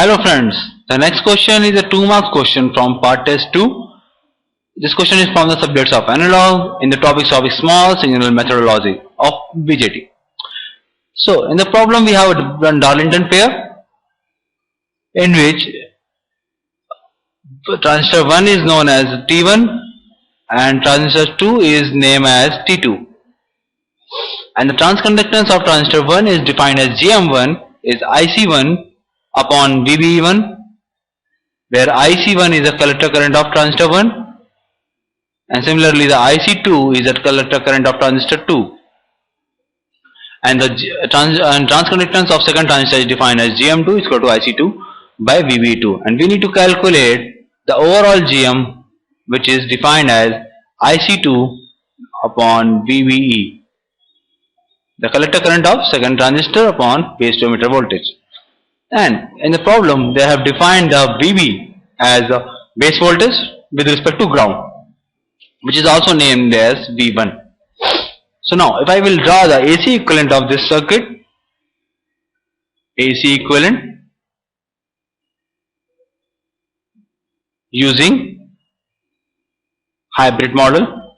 Hello friends, the next question is a 2 marks question from part test 2. This question is from the subjects of analog in the topics of small signal methodology of BJT. So in the problem we have a Darlington pair in which transistor 1 is known as T1 and transistor 2 is named as T2. And the transconductance of transistor 1 is defined as GM1 is IC1 upon VBE1, where IC1 is the collector current of transistor 1 and similarly the IC2 is the collector current of transistor 2, and the transconductance of second transistor is defined as GM2 is equal to IC2 by VBE2, and we need to calculate the overall GM, which is defined as IC2 upon VBE, the collector current of second transistor upon base to emitter voltage. And in the problem they have defined the VB as the base voltage with respect to ground, which is also named as V1. So now if I will draw the AC equivalent of this circuit, AC equivalent using hybrid model,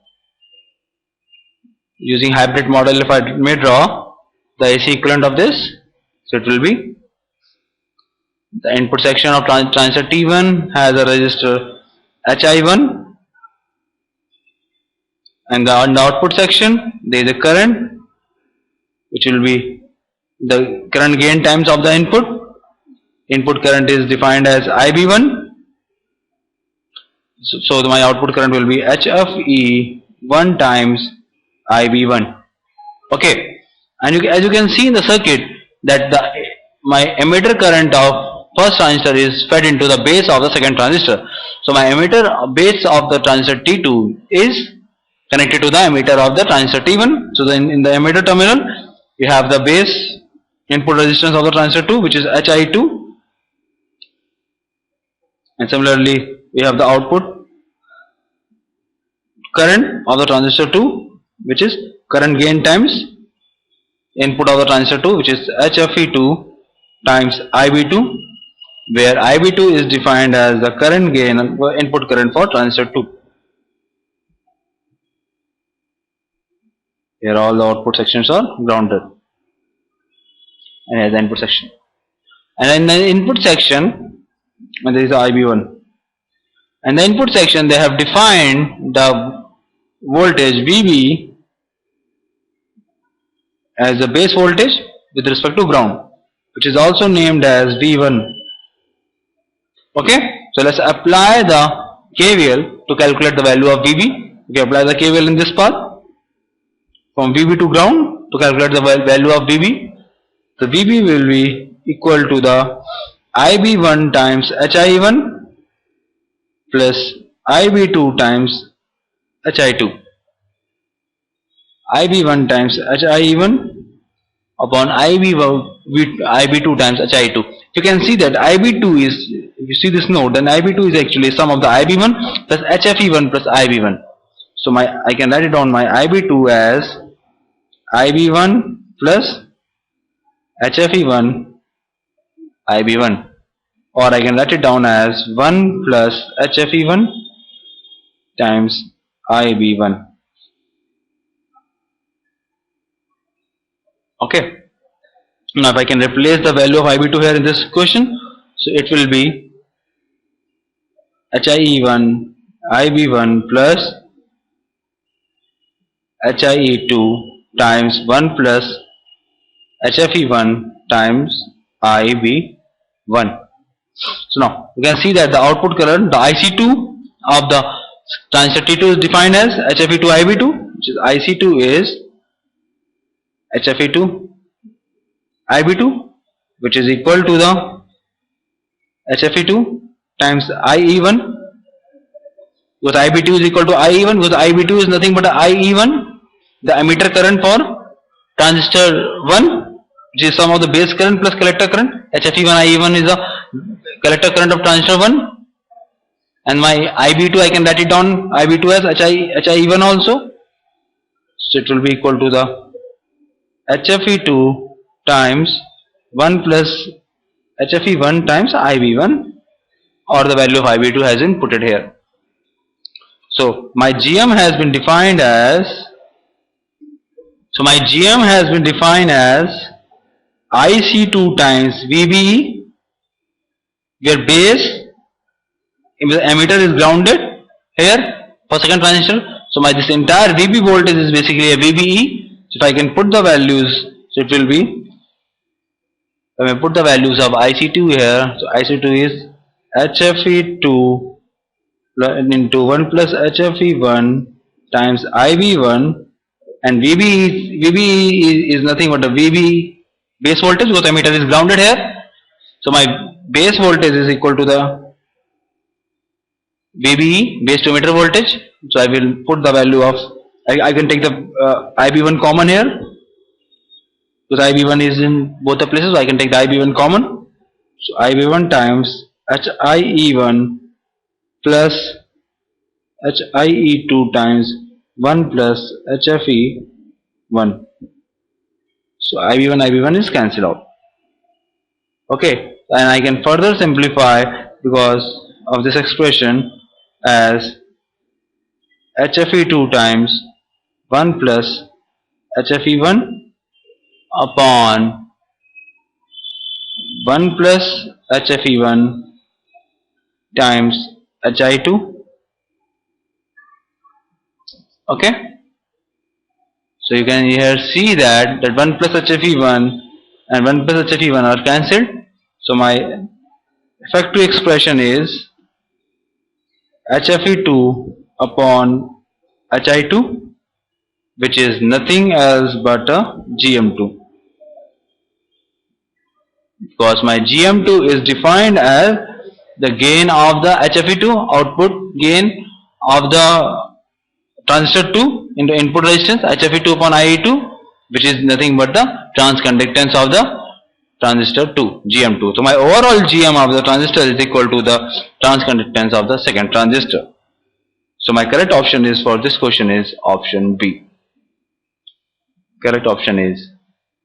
if I may draw the AC equivalent of this, so it will be the input section of transistor T1 has a resistor HI1, and on the output section there is a current which will be the current gain times of the input. Input current is defined as IB1, so my output current will be HFE1 times IB1. Okay, and as you can see in the circuit that my emitter current of first transistor is fed into the base of the second transistor. So my emitter base of the transistor T2 is connected to the emitter of the transistor T1. So then in the emitter terminal you have the base input resistance of the transistor 2, which is HI2, and similarly we have the output current of the transistor 2, which is current gain times input of the transistor 2, which is HFE2 times IB2, where IB2 is defined as the current gain input current for transistor 2. Here all the output sections are grounded, and here the input section. And in the input section there is the IB1. And the input section they have defined the voltage VB as the base voltage with respect to ground, which is also named as V1. Okay, so let's apply the KVL to calculate the value of VB. We apply the KVL in this path from VB to ground to calculate the value of VB. The VB will be equal to the IB1 times HI1 plus IB2 times HI2. IB1 times HI1 upon IB2 times HI2. You can see that IB2 is, if you see this node, then IB2 is actually sum of the IB1 plus HFE1 plus IB1. So I can write it down my IB2 as IB1 plus HFE1 IB1, or I can write it down as 1 plus HFE1 times IB1. Okay. Now if I can replace the value of IB2 here in this question, so it will be HIE1 IB1 plus HIE2 times 1 plus HFE1 times IB1. So now you can see that the output current, the IC2 of the transistor T2 is defined as HFE2 IB2, which is IC2 is HFE2 IB2, which is equal to the HFE2 times IE1, because IB2 is equal to IE1, because IB2 is nothing but IE1, the emitter current for transistor 1, which is sum of the base current plus collector current. HFE1 IE1 is the collector current of transistor 1, and my IB2 I can write it down IB2 as HIE1 also, so it will be equal to the HFE2 times 1 plus HFE1 times IB1, or the value of IB2 has been put it here. So my GM has been defined as IC2 times VBE, where base emitter is grounded here for second transistor. So my this entire VB voltage is basically a VBE. So if I can put the values, so it will be, when I put the values of IC2 here, so IC2 is HFE2 into 1 plus HFE1 times IB1, and VB is nothing but a VB base voltage because the emitter is grounded here. So my base voltage is equal to the VBE, base to emitter voltage. So I will put the value of, I can take the IB1 common here, because IB1 is in both the places, so I can take the IB1 common. So IB1 times HIE1 plus HIE2 times 1 plus HFE1. So IB1 is cancelled out. Okay, and I can further simplify because of this expression as HFE2 times 1 plus HFE1 upon 1 plus HFE1 times HI2. Okay, so you can here see that 1 plus HFE1 and 1 plus HFE1 are cancelled. So my effective expression is HFE2 upon HI2, which is nothing else but a GM2, because my GM2 is defined as the gain of the HFE2, output gain of the transistor 2 into input resistance HFE2 upon IE2, which is nothing but the transconductance of the transistor 2, GM2. So my overall GM of the transistor is equal to the transconductance of the second transistor. So my correct option is for this question is option B. Correct option is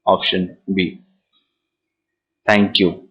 option B. Thank you.